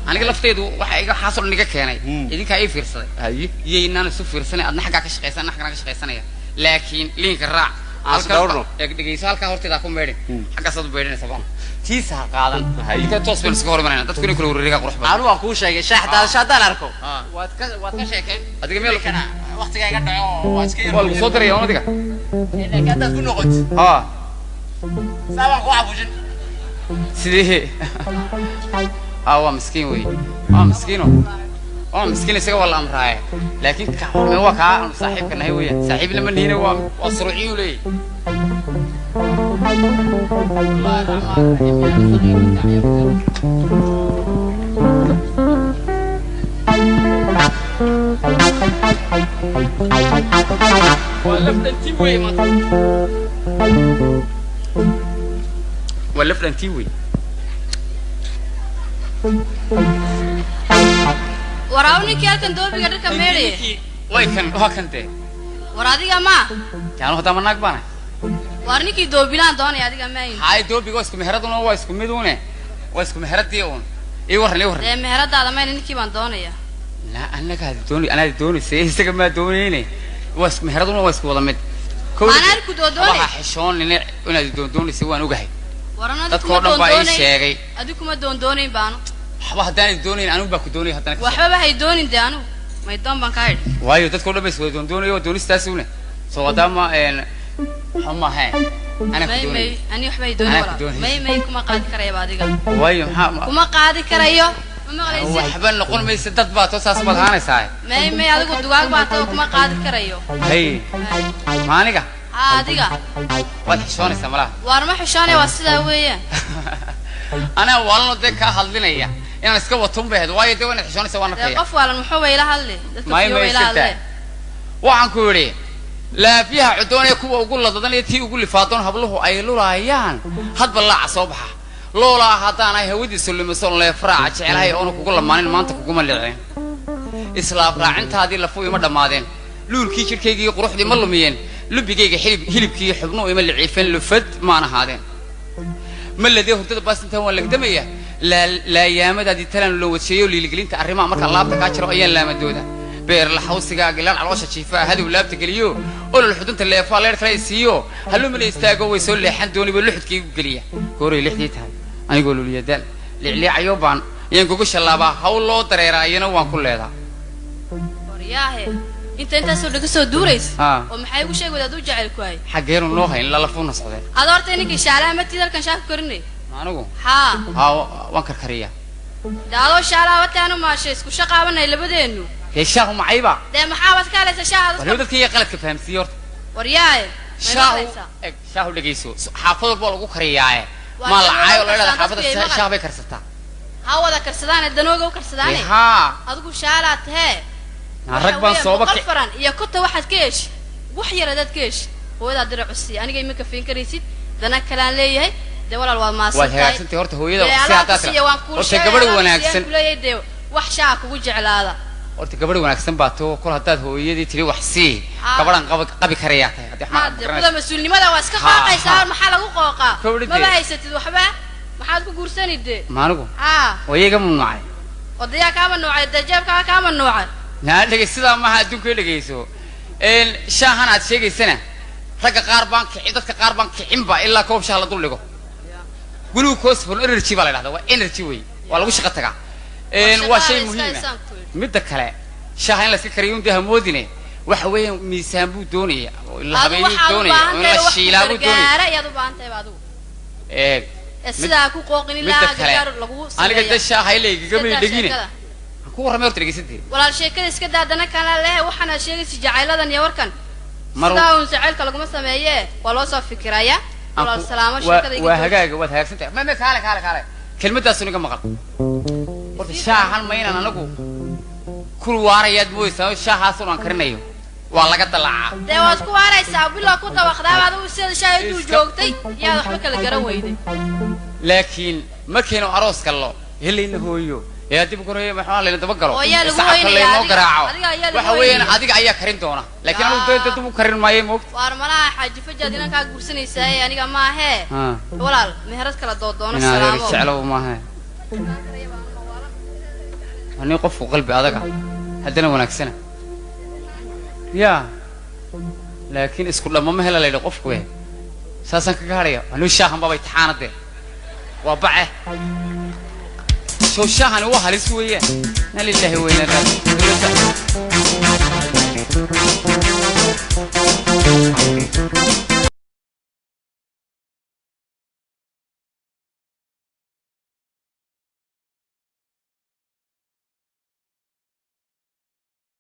أنا قلت تيدو واحد حاصل نيجا كيناي إذا كأي فرصة هاي يينا نشوف فرصة أدنى حاجة كش قيسان نحكي كش قيسانية لكن لين كراع أصدقائنا دقيقة سؤال كهورت إذا كم بيرين حاجة صوت بيرين سبعة تيسها قاعدة هاي كده توصل سكور مننا تذكرني كل وريقة قروح بس أنا أقول شيء شاحد شادان أركو واتكش شيء كين أديك ميل كنا وقت جاي قدر واسكير والله صدري يوم ديك إنك أنت تكون نقط سبعة قوة بوجن سيدي هو مسكين وي مسكينه مسكين سوى والله أمره لكن كمان هو كا صاحب كنا هو صاحب لما هنا هو أسرعي ولي الله الرحمن ولفت انتيوي وراوني كيالكن دوبي قدر كميري ويكن هاكنتي ورادي ما كانوا هذا مناك بنا وارني كي دوبيلان دوني هادي كمين هاي دوبي قوسكم مهردون واسكم ميدونه واسكم مهرديون اي ورني ده مهرد هذا ما انك بان دونيا لا انا قاعد دوني انا دوني سيسك ما دونيني واسكم مهردون واسكم ولا مد انا اركو دوني waxa xishoon inay doondooni si waan ogahay warana dadku dhan baa ii sheegay adigu ma doondoonin baano waxba hadaan doonin anigu baa ku doonay hadana waxba hay doonin daano may doon ban ka hid waayo dadku dhan bay soo doondoonay oo doonistaas una soo wadama xuma hay ana ku doonay ani waxba hay doonin wala may kuma qaadi karayo adiga waayo maxaa kuma qaadi karayo waxba noqon maysa dad baa toosaas badhaanaysaa may adigu dugaag baa too kuma qaadi karayo hay maaniga adiga waad xishoonaysaa malaha war ma xishoonay waa sida weeyaan ana walno de ka hadlinaya inaan iska wato baad waayo de waan xishoonaysaa waan arkay qof walan muxuu weyla hadle dadku weyla hadle waxaan ku yiri la fiha cudoonay kuwa ugu ladadan iyo tii ugu lifaadoon habluhu ay lulaayaan hadba la casoo baxa loola hadaan ay hawadi sulmiso leefraac jecelahay oo kugu lamaanin maanta kugu maliceen islaam raacintaadii la fuuyo ma dhamaadeen luulkii jirkeygii quruxdii ma lumiyeen lubigeyga hilibkii xubnuhu ima liciifeen lufad maana haadeen ma ladee hurdada baasintan waa lagdamaya la yaamadaadii talan loo wadsheeyo liiligelinta arrimaha marka laabta kaa jiro ayaan laamadooda beer la xawsiga gilaan caloosha jiifaa hadow laabta geliyo olol xudunta leefaa leer kale siiyo haluu ma istaago way soo leexan dooniba luxudkii u geliya gooray lixdii tahay anigoo luliyadaan liicliicayo baan yaan kugu shalaabaa hawl loo dareeraayana waan ku leedaa wariyaahe inta soo dhaga soo duurays oo maxay ugu sheegay wadaad u jecel ku hay xageenu noo hayn la lafuuna socdeen aad horta inii shaala ma tidalkan shaaf korinay anigu ha waan karkariya daalo shaala wataanu maashay isku shaqaabanay labadeenu heeshahu macayba de maxaabad ka leeyahay shaahada wali dadkii qaladka fahamsiyo horta wariyaahe shaahu dhageyso xaafado baa lagu kariyaaye ma la caayo la xaafada shaah bay karsataa ha wada karsadaan danooga u karsadaan ha adigu shaala tahay rag baan soo bakay faran iyo kota waxaad ka yeesh wax yar dad ka yeesh hooyada diracusi aniga imika fiin kareysid dana kala leeyahay de walaal waa maasay waa hagaagsantii horta hooyada si hadaad horta gabadh wanaagsan leeyahay wax shaa kugu jeclaada horta gabadh wanaagsan baa too kul hadaad hooyadii tiri wax si gabadhan qabi karayaa tahay hadda mas'uulnimada waa iska qaaqaysaa maxaa lagu qooqaa ma haysatid waxba maxaad ku guursanidee maanigu wayiga mamnuucay odaya kaama nuucay dajeebka kaama nuucay naadhiga sida ma ha adduunka dhageyso shaahan aad sheegaysana ragga qaar baan kicin dadka qaar baan kicin ba ilaa koob shaah la dul dhigo glucose for energy baa la yiraahdaa waa energy way waa lagu shaqo tagaa waa shay muhiim ah midda kale shaaha in la iska kariyo inta hamoodine waxa weeyaan miisaan buu doonaya oo la habeeyay doonaya oo la shiilaa buu doonaya gaara iyadu baantay baadu sida ku qooqin ilaa gaar lagu aniga da shaaha ilayga ma dhigine ku warramay horta dhageysadii walaal sheekada iska daadana kana leh waxana sheegaysi jacayladan iyo warkan sidaa uu jacaylka lagu sameeyay waa loo soo fikiraya walaal salaamo sheekada iga waa hagaaga waad hagaagsantahay ma kaale kelmadaas uniga maqal horta shaahan ma inaan anagu kul waarayaad mooysaa shaahaas oo aan karinayo waa laga dalacaa de waad ku waaraysaa bilo ku dabaqdaa baad u sida shaayadu joogtay yaa waxba kala garan weyday laakiin markaynu aroos gallo helayna hooyo يا دي بكرة ما حنا لين تبقروا. وحوين أديك أيها كرين تونا. لكن أنا تبغى كرين ما يموت. وارملا حاجة فجأة كاغورسني ساي يعني كما هي. ولا مهرس كلا دونا السلام. أنا رجع له ما هي. أنا قف قلبي هذاك هدنا ونكسنا يا لكن اسكت لما ما هلا ليلة قف كويه ساسن كهاريا أنا الشاهم بابا يتحانى ده وبعه شو الشاهن هو هالس وياه لله وين هذا